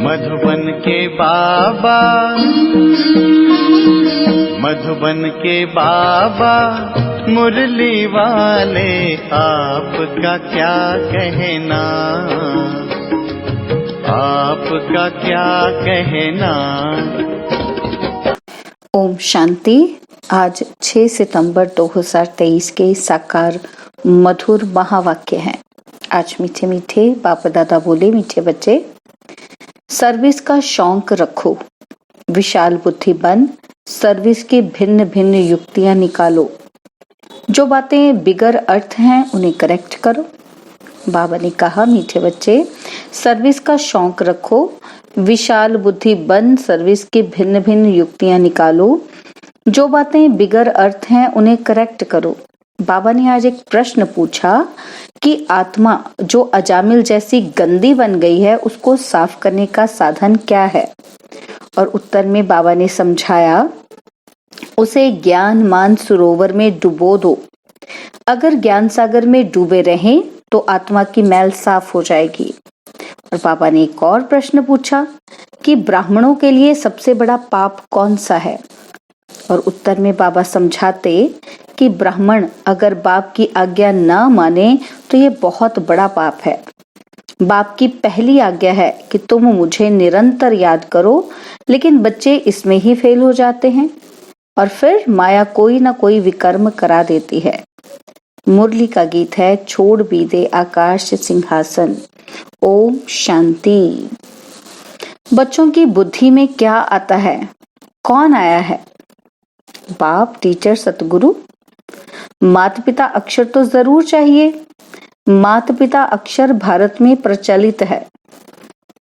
मधुबन के बाबा, मधुबन के बाबा मुरली वाले, आपका क्या कहना, आपका क्या कहना। ओम शांति। आज 6 सितंबर 2023 के साकार मधुर महावाक्य हैं। आज मीठे मीठे बाप दादा बोले, मीठे बच्चे, सर्विस का शौक रखो, विशाल बुद्धि बन, सर्विस की भिन्न भिन्न युक्तियां निकालो, जो बातें बिगर अर्थ हैं उन्हें करेक्ट करो। बाबा ने कहा, मीठे बच्चे, सर्विस का शौक रखो, विशाल बुद्धि बन, सर्विस की भिन्न भिन्न युक्तियां निकालो, जो बातें बिगर अर्थ हैं उन्हें करेक्ट करो। बाबा ने आज एक प्रश्न पूछा कि आत्मा जो अजामिल जैसी गंदी बन गई है, उसको साफ करने का साधन क्या है। और उत्तर में बाबा ने समझाया, उसे ज्ञान मान सरोवर में डुबो दो। अगर ज्ञान सागर में डूबे रहें तो आत्मा की मैल साफ हो जाएगी। और बाबा ने एक और प्रश्न पूछा कि ब्राह्मणों के लिए सबसे बड़ा पाप कौन सा है। और उत्तर में बाबा समझाते कि ब्राह्मण अगर बाप की आज्ञा ना माने तो ये बहुत बड़ा पाप है। बाप की पहली आज्ञा है कि तुम मुझे निरंतर याद करो, लेकिन बच्चे इसमें ही फेल हो जाते हैं और फिर माया कोई ना कोई विकर्म करा देती है। मुरली का गीत है, छोड़ भी दे आकाश सिंहासन। ओम शांति। बच्चों की बुद्धि में क्या आता है? कौन आया है? बाप, टीचर, सतगुरु। माता पिता अक्षर तो जरूर चाहिए। माता पिता अक्षर भारत में प्रचलित है।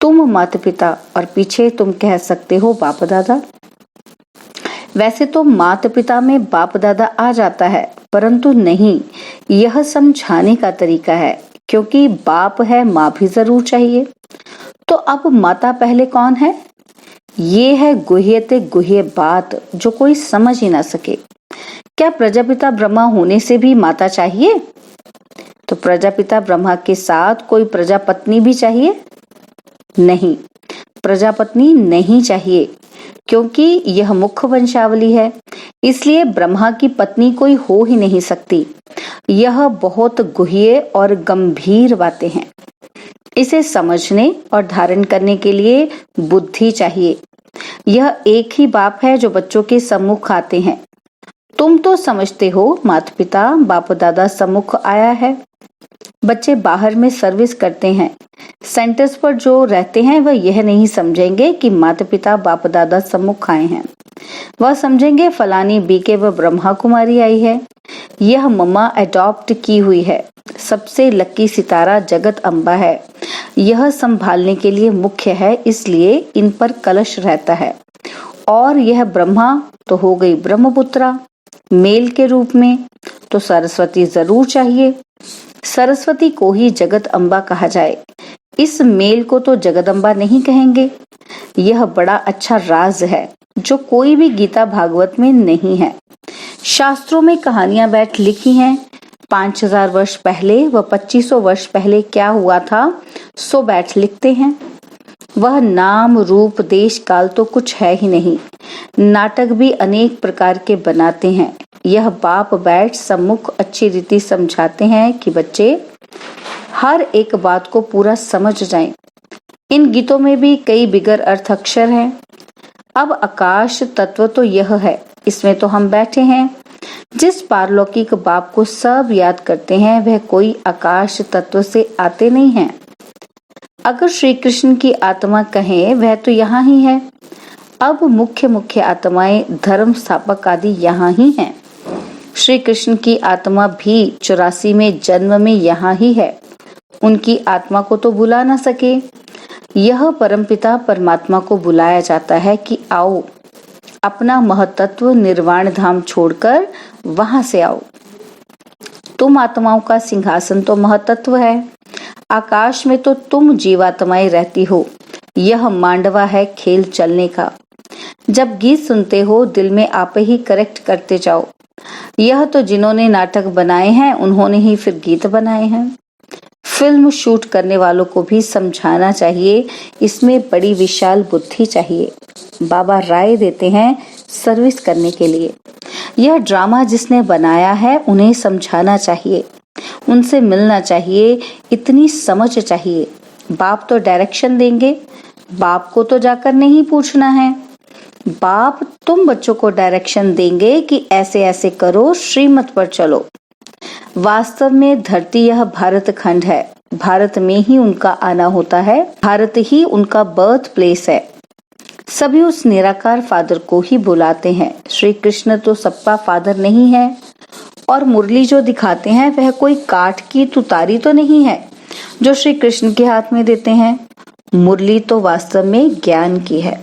तुम माता पिता और पीछे तुम कह सकते हो बाप दादा। वैसे तो माता पिता में बाप दादा आ जाता है, परंतु नहीं, यह समझाने का तरीका है, क्योंकि बाप है, माँ भी जरूर चाहिए। तो अब माता पहले कौन है? ये है गुह्यते गुह्य बात जो कोई समझ ही ना सके। क्या प्रजापिता ब्रह्मा होने से भी माता चाहिए? तो प्रजापिता ब्रह्मा के साथ कोई प्रजापत्नी भी चाहिए? नहीं, प्रजापत्नी नहीं चाहिए, क्योंकि यह मुख्य वंशावली है, इसलिए ब्रह्मा की पत्नी कोई हो ही नहीं सकती। यह बहुत गुह्य और गंभीर बातें हैं। इसे समझने और धारण करने के लिए बुद्धि चाहिए। यह एक ही बाप है जो बच्चों के सम्मुख आते हैं। तुम तो समझते हो माता पिता बाप दादा सम्मुख आया है। बच्चे बाहर में सर्विस करते हैं, सेंटर्स पर जो रहते हैं वह यह नहीं समझेंगे कि माता पिता बाप दादा सम्मुख आए हैं। वह समझेंगे फलानी बीके व ब्रह्मा कुमारी आई है, यह मम्मा अडॉप्ट की हुई है, सबसे लकी सितारा जगत अम्बा है, यह संभालने के लिए मुख्य है, इसलिए इन पर कलश रहता है। और यह ब्रह्मा तो हो गई ब्रह्मपुत्रा मेल के रूप में, तो सरस्वती जरूर चाहिए। सरस्वती को ही जगत अम्बा कहा जाए, इस मेल को तो जगदम्बा नहीं कहेंगे। यह बड़ा अच्छा राज है जो कोई भी गीता भागवत में नहीं है। शास्त्रों में कहानियां बैठ लिखी हैं। 5000 वर्ष पहले व 2500 वर्ष पहले क्या हुआ था सो बैठ लिखते हैं। वह नाम रूप देश काल तो कुछ है ही नहीं। नाटक भी अनेक प्रकार के बनाते हैं। यह बाप बैठ सम्मुख अच्छी रीति समझाते हैं कि बच्चे हर एक बात को पूरा समझ जाएं। इन गीतों में भी कई बिगर अर्थ अक्षर हैं। अब आकाश तत्व तो यह है, इसमें तो हम बैठे हैं। जिस पारलौकिक बाप को सब याद करते हैं वह कोई आकाश तत्व से आते नहीं हैं। अगर श्री कृष्ण की आत्मा कहें वह तो यहाँ ही है। अब मुख्य मुख्य आत्माएं धर्म स्थापक आदि यहाँ ही हैं। श्री कृष्ण की आत्मा भी 84 में जन्म में यहाँ ही है। उनकी आत्मा को तो बुला ना सके। यह परमपिता परमात्मा को बुलाया जाता है कि आओ, अपना महतत्व निर्वाण धाम छोड़कर वहां से आओ। तुम आत्माओं का सिंहासन तो महतत्व है। आकाश में तो तुम जीवात्माएं रहती हो। यह मांडवा है खेल चलने का। जब गीत सुनते हो दिल में आप ही करेक्ट करते जाओ। यह तो जिन्होंने नाटक बनाए हैं उन्होंने ही फिर गीत बनाए हैं। फिल्म शूट करने वालों को भी समझाना चाहिए, इसमें बड़ी विशाल बुद्धि चाहिए। बाबा राय देते हैं सर्विस करने के लिए। यह ड्रामा जिसने बनाया है उन्हें समझाना चाहिए, उनसे मिलना चाहिए, इतनी समझ चाहिए। बाप तो डायरेक्शन देंगे, बाप को तो जाकर नहीं पूछना है। बाप तुम बच्चों को डायरेक्शन देंगे कि ऐसे ऐसे करो, श्रीमत पर चलो। वास्तव में धरती यह भारत खंड है, भारत में ही उनका आना होता है, भारत ही उनका बर्थ प्लेस है। सभी उस निराकार फादर को ही बुलाते हैं। श्री कृष्ण तो सबका फादर नहीं है, और मुरली जो दिखाते हैं वह कोई काठ की तुतारी तो नहीं है जो श्री कृष्ण के हाथ में देते हैं। मुरली तो वास्तव में ज्ञान की है।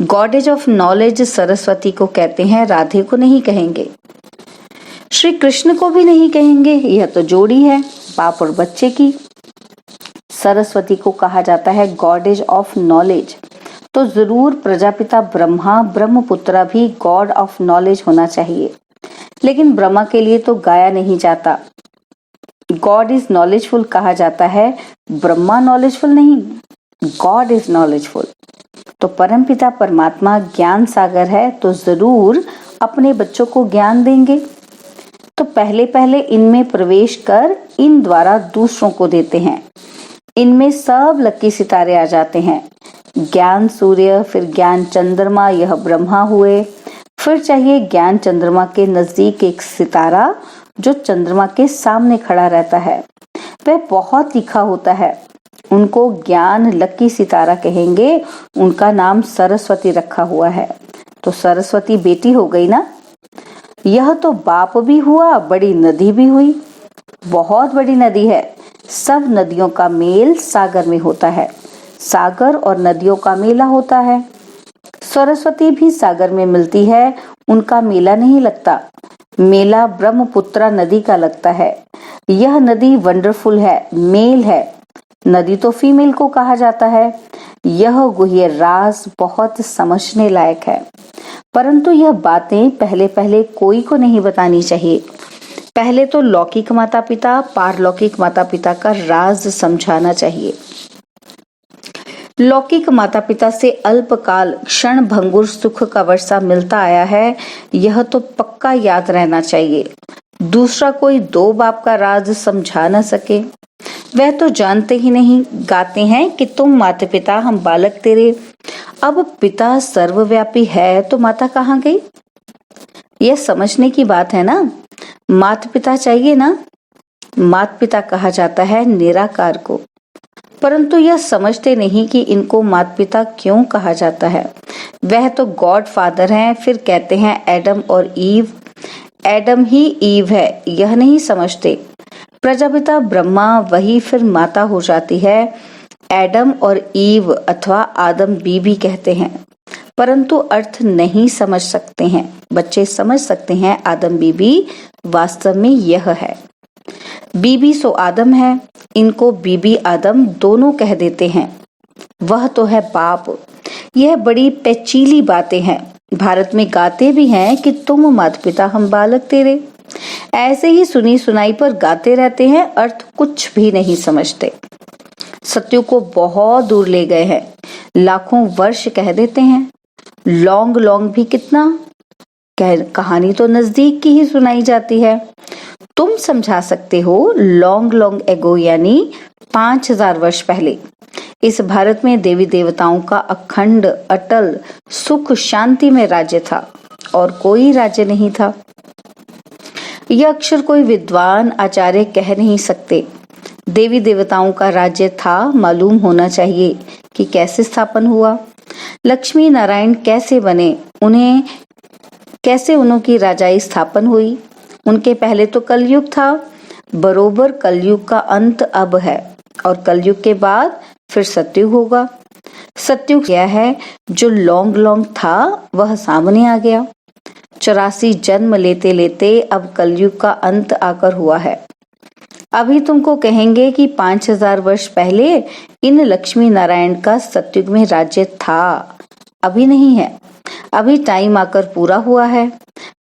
गॉडेज ऑफ नॉलेज सरस्वती को कहते हैं, राधे को नहीं कहेंगे, श्री कृष्ण को भी नहीं कहेंगे। यह तो जोड़ी है बाप और बच्चे की। सरस्वती को कहा जाता है गॉडेज ऑफ नॉलेज, तो जरूर प्रजापिता ब्रह्मा ब्रह्मपुत्रा भी गॉड ऑफ नॉलेज होना चाहिए। लेकिन ब्रह्मा के लिए तो गाया नहीं जाता। गॉड इज नॉलेजफुल कहा जाता है, ब्रह्मा नॉलेजफुल नहीं, गॉड इज नॉलेजफुल। तो परमपिता परमात्मा ज्ञान सागर है, तो जरूर अपने बच्चों को ज्ञान देंगे। तो पहले पहले इनमें प्रवेश कर इन द्वारा दूसरों को देते हैं। इनमें सब लकी सितारे आ जाते हैं। ज्ञान सूर्य, फिर ज्ञान चंद्रमा, यह ब्रह्मा हुए। फिर चाहिए ज्ञान चंद्रमा के नजदीक एक सितारा जो चंद्रमा के सामने खड़ा रहता है, वह बहुत तीखा होता है। उनको ज्ञान लकी सितारा कहेंगे। उनका नाम सरस्वती रखा हुआ है। तो सरस्वती बेटी हो गई ना। यह तो बाप भी हुआ, बड़ी नदी भी हुई, बहुत बड़ी नदी है। सब नदियों का मेल सागर में होता है, सागर और नदियों का मेला होता है। सरस्वती भी सागर में मिलती है, उनका मेला नहीं लगता। मेला ब्रह्मपुत्रा नदी का लगता है। यह नदी वंडरफुल है, मेल है। नदी तो फीमेल को कहा जाता है। यह गुह्य राज बहुत समझने लायक है, परंतु यह बातें पहले पहले कोई को नहीं बतानी चाहिए। पहले तो लौकिक माता पिता, पारलौकिक माता पिता का राज समझाना चाहिए। लौकिक माता पिता से अल्पकाल क्षण भंगुर सुख का वर्षा मिलता आया है, यह तो पक्का याद रहना चाहिए। दूसरा कोई दो बाप का राज समझा न सके, वह तो जानते ही नहीं। गाते हैं कि तुम माता पिता हम बालक तेरे। अब पिता सर्वव्यापी है तो माता कहाँ गई? यह समझने की बात है ना। माता पिता चाहिए ना। माता पिता कहा जाता है निराकार को, परंतु यह समझते नहीं कि इनको माता पिता क्यों कहा जाता है। वह तो गॉड फादर हैं। फिर कहते हैं एडम और ईव, एडम ही ईव है, यह नहीं समझते। प्रजापिता ब्रह्मा वही फिर माता हो जाती है। एडम और ईव अथवा आदम बीबी कहते हैं, परंतु अर्थ नहीं समझ सकते हैं। बच्चे समझ सकते हैं आदम बीबी वास्तव में यह है। बीबी सो आदम है, इनको बीबी आदम दोनों कह देते हैं। वह तो है बाप। यह बड़ी पेचीली बातें हैं। भारत में गाते भी हैं कि तुम माता पिता हम बालक तेरे। ऐसे ही सुनी सुनाई पर गाते रहते हैं, अर्थ कुछ भी नहीं समझते। सत्य को बहुत दूर ले गए हैं, लाखों वर्ष कह देते हैं। लॉन्ग लॉन्ग भी कितना, कहानी तो नजदीक की ही सुनाई जाती है। तुम समझा सकते हो लॉन्ग लॉन्ग एगो यानी 5000 वर्ष पहले इस भारत में देवी देवताओं का अखंड अटल सुख शांति में राज्य था और कोई राज्य नहीं था। यह अक्षर कोई विद्वान आचार्य कह नहीं सकते। देवी देवताओं का राज्य था, मालूम होना चाहिए कि कैसे स्थापन हुआ, लक्ष्मी नारायण कैसे बने, उन्हें कैसे उनकी राजाई स्थापन हुई। उनके पहले तो कलयुग था, बरोबर कलयुग का अंत अब है और कलयुग के बाद फिर सतयुग होगा। सतयुग क्या है? जो लॉन्ग लॉन्ग था वह सामने आ गया। 84 जन्म लेते लेते अब कलयुग का अंत आकर हुआ है। अभी तुमको कहेंगे कि 5000 वर्ष पहले इन लक्ष्मी नारायण का सतयुग में राज्य था, अभी नहीं है। अभी टाइम आकर पूरा हुआ है,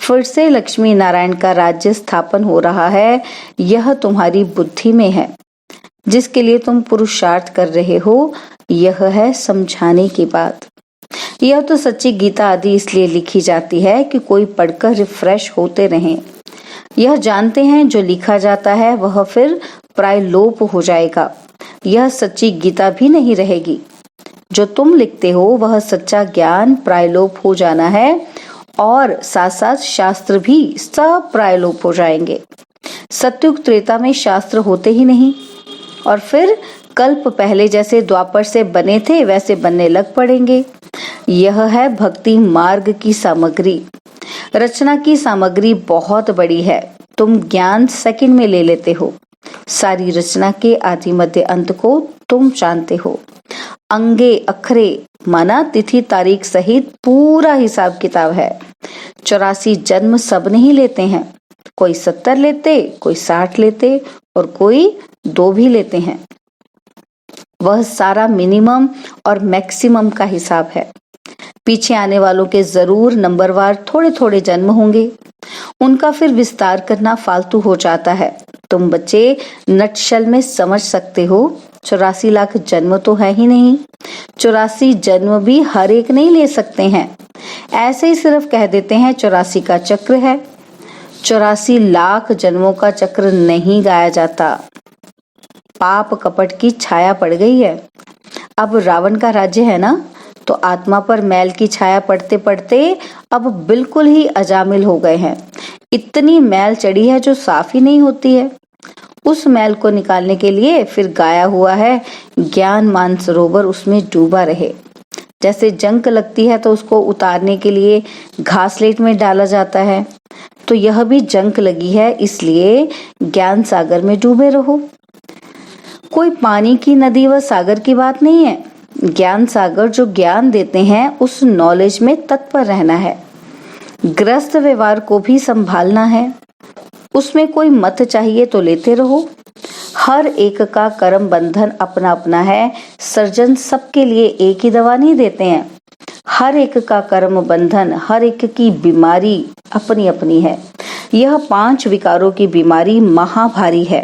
फिर से लक्ष्मी नारायण का राज्य स्थापन हो रहा है। यह तुम्हारी बुद्धि में है। जिसके लिए तुम पुरुषार्थ कर रहे हो, यह है समझाने की बात। यह तो सच्ची गीता आदि इसलिए लिखी जाती है कि कोई पढ़कर रिफ्रेश होते रहें। यह जानते हैं जो लिखा जाता है वह फिर प्राय लोप हो जाएगा, यह सच्ची गीता भी नहीं रहेगी। जो तुम लिखते हो वह सच्चा ज्ञान प्रायलोप हो जाना है और साथ साथ शास्त्र भी सब प्रायलोप हो जाएंगे। सतयुग त्रेता में शास्त्र होते ही नहीं और फिर कल्प पहले जैसे द्वापर से बने थे वैसे बनने लग पड़ेंगे। यह है भक्ति मार्ग की सामग्री। रचना की सामग्री बहुत बड़ी है, तुम ज्ञान सेकंड में ले लेते हो। सारी रचना के आदि मध्य अंत को तुम जानते हो। अंगे अखरे माना तिथि तारीख सहित पूरा हिसाब किताब है। 84 जन्म सब नहीं लेते हैं, कोई 70 लेते, कोई 60 लेते और कोई 2 भी लेते हैं। वह सारा मिनिमम और मैक्सिमम का हिसाब है। पीछे आने वालों के जरूर नंबरवार थोड़े थोड़े जन्म होंगे, उनका फिर विस्तार करना फालतू हो जाता है। तुम बच्चे नटशल में समझ सकते हो, 84 लाख जन्म तो है ही नहीं। 84 जन्म भी हर एक नहीं ले सकते हैं, ऐसे ही सिर्फ कह देते हैं 84 का चक्र है। 84 लाख जन्मों का चक्र नहीं गाया जाता। पाप कपट की छाया पड़ गई है। अब रावण का राज्य है ना, तो आत्मा पर मैल की छाया पड़ते पड़ते अब बिल्कुल ही अजामिल हो गए हैं। इतनी मैल चढ़ी है जो साफ ही नहीं होती है। उस मैल को निकालने के लिए फिर गाया हुआ है ज्ञान मानसरोवर उसमें डूबा रहे। जैसे जंक लगती है तो उसको उतारने के लिए घासलेट में डाला जाता है, तो यह भी जंक लगी है, इसलिए ज्ञान सागर में डूबे रहो। कोई पानी की नदी व सागर की बात नहीं है। ज्ञान सागर जो ज्ञान देते हैं उस नॉलेज में तत्पर रहना है। ग्रस्त व्यवहार को भी संभालना है, उसमें कोई मत चाहिए तो लेते रहो। हर एक का कर्म बंधन अपना अपना है, सर्जन सबके लिए एक ही दवा नहीं देते हैं। हर एक का कर्म बंधन, हर एक की बीमारी अपनी अपनी है। यह 5 विकारों की बीमारी महाभारी है।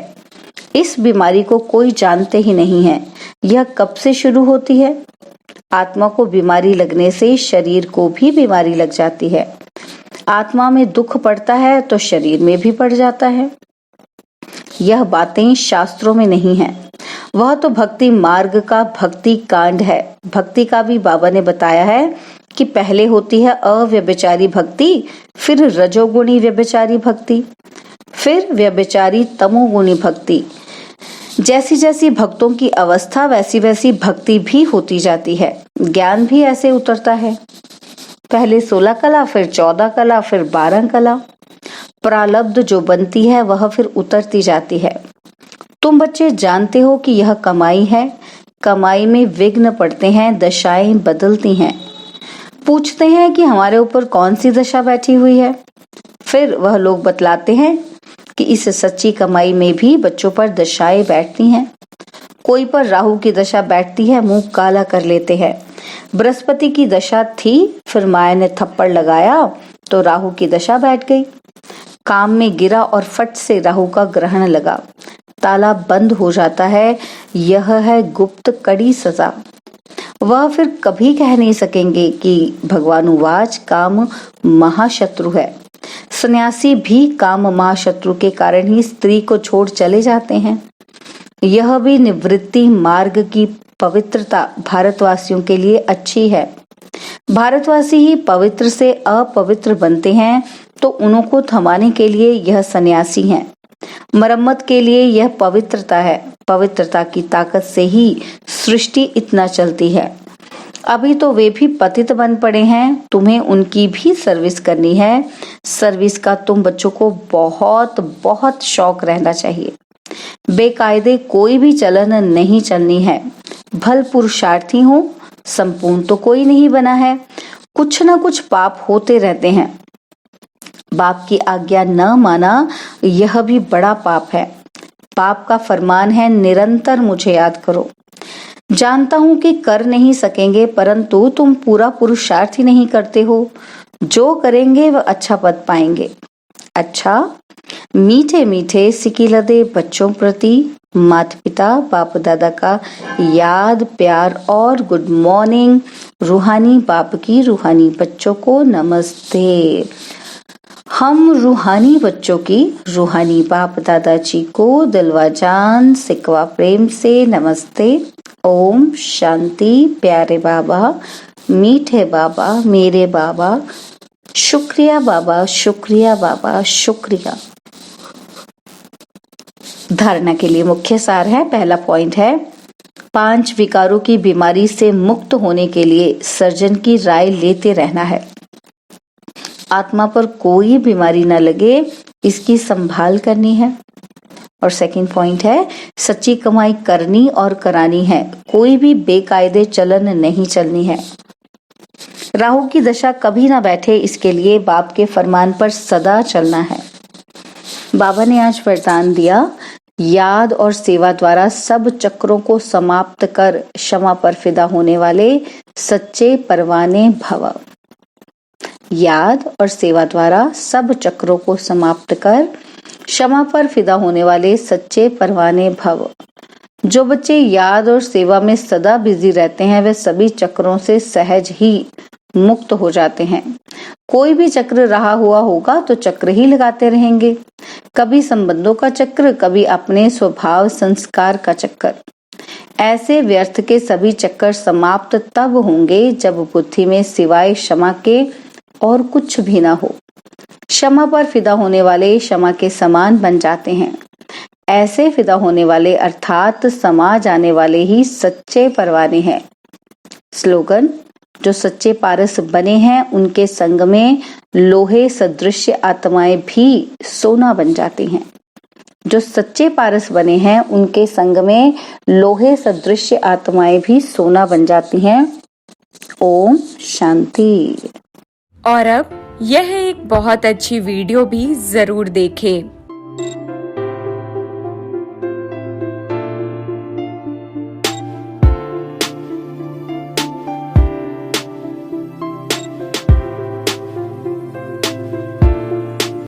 इस बीमारी को कोई जानते ही नहीं है। यह कब से शुरू होती है? आत्मा को बीमारी लगने से शरीर को भी बीमारी लग जाती है। आत्मा में दुख पड़ता है तो शरीर में भी पड़ जाता है। यह बातें शास्त्रों में नहीं है, वह तो भक्ति मार्ग का भक्ति कांड है। भक्ति का भी बाबा ने बताया है कि पहले होती है अव्यभिचारी भक्ति, फिर रजोगुणी व्यभिचारी भक्ति, फिर व्यभिचारी तमोगुणी भक्ति। जैसी जैसी भक्तों की अवस्था वैसी वैसी भक्ति भी होती जाती है। ज्ञान भी ऐसे उतरता है, पहले 16 कला, फिर 14 कला, फिर 12 कला। प्रालब्ध जो बनती है वह फिर उतरती जाती है। तुम बच्चे जानते हो कि यह कमाई है, कमाई में विघ्न पड़ते हैं, दशाएं बदलती हैं। पूछते हैं कि हमारे ऊपर कौन सी दशा बैठी हुई है, फिर वह लोग बतलाते हैं कि इस सच्ची कमाई में भी बच्चों पर दशाएं बैठती हैं। कोई पर राहु की दशा बैठती है, मुंह काला कर लेते हैं। बृहस्पति की दशा थी, फिर माया ने थप्पड़ लगाया तो राहु की दशा बैठ गई। काम में गिरा और फट से राहु का ग्रहण लगा, ताला बंद हो जाता है। यह है गुप्त कड़ी सजा। वह फिर कभी कह नहीं सकेंगे कि भगवान उवाच काम महाशत्रु है। सन्यासी भी काम महाशत्रु के कारण ही स्त्री को छोड़ चले जाते हैं। यह भी निवृत्ति मार्ग की पवित्रता भारतवासियों के लिए अच्छी है। भारतवासी ही पवित्र से अपवित्र बनते हैं तो उनको थमाने के लिए यह सन्यासी हैं। मरम्मत के लिए यह पवित्रता है। पवित्रता की ताकत से ही सृष्टि इतना चलती है। अभी तो वे भी पतित बन पड़े हैं, तुम्हें उनकी भी सर्विस करनी है। सर्विस का तुम बच्चों को बहुत बहुत शौक रहना चाहिए। बेकायदे कोई भी चलन नहीं चलनी है। भल पुरुषार्थी हो, संपूर्ण तो कोई नहीं बना है। कुछ ना कुछ पाप होते रहते हैं। बाप की आज्ञा न माना यह भी बड़ा पाप है। पाप का फरमान है निरंतर मुझे याद करो। जानता हूं कि कर नहीं सकेंगे, परंतु तुम पूरा पुरुषार्थ ही नहीं करते हो। जो करेंगे वह अच्छा पद पाएंगे। अच्छा, मीठे मीठे सिकिलदे बच्चों प्रति माता पिता बाप दादा का याद प्यार और गुड मॉर्निंग। रूहानी बाप की रूहानी बच्चों को नमस्ते। हम रूहानी बच्चों की रूहानी बाप दादाजी को दिलवा जान सिकवा प्रेम से नमस्ते। ओम शांति। प्यारे बाबा, मीठे बाबा, मेरे बाबा, शुक्रिया बाबा, शुक्रिया बाबा, शुक्रिया। धारणा के लिए मुख्य सार है। पहला पॉइंट है 5 विकारों की बीमारी से मुक्त होने के लिए सर्जन की राय लेते रहना है। आत्मा पर कोई बीमारी न लगे, इसकी संभाल करनी है। और सेकंड पॉइंट है सच्ची कमाई करनी और करानी है, कोई भी बेकायदे चलन नहीं चलनी है। राहु की दशा कभी ना बैठे, इसके लिए बाप के फरमान पर सदा चलना है। बाबा ने आज वरदान दिया, याद और सेवा द्वारा सब चक्रों को समाप्त कर क्षमा पर फिदा होने वाले सच्चे परवाने भव। याद और सेवा द्वारा सब चक्रों को समाप्त कर क्षमा पर फिदा होने वाले सच्चे परवाने भव। जो बच्चे याद और सेवा में सदा बिजी रहते हैं वे सभी चक्रों से सहज ही मुक्त हो जाते हैं। कोई भी चक्र रहा हुआ होगा तो चक्र ही लगाते रहेंगे, कभी संबंधों का चक्र, कभी अपने स्वभाव संस्कार का चक्कर। ऐसे व्यर्थ के सभी चक्कर समाप्त तब होंगे जब बुद्धि में सिवाय क्षमा के और कुछ भी ना हो। क्षमा पर फिदा होने वाले क्षमा के समान बन जाते हैं। ऐसे फिदा होने वाले अर्थात समा जाने वाले ही सच्चे परवाने हैं। स्लोगन, जो सच्चे पारस बने हैं उनके संग में लोहे सदृश आत्माएं भी सोना बन जाती हैं। जो सच्चे पारस बने हैं उनके संग में लोहे सदृश आत्माएं भी सोना बन जाती हैं। ओम शांति। और अब यह एक बहुत अच्छी वीडियो भी जरूर देखें।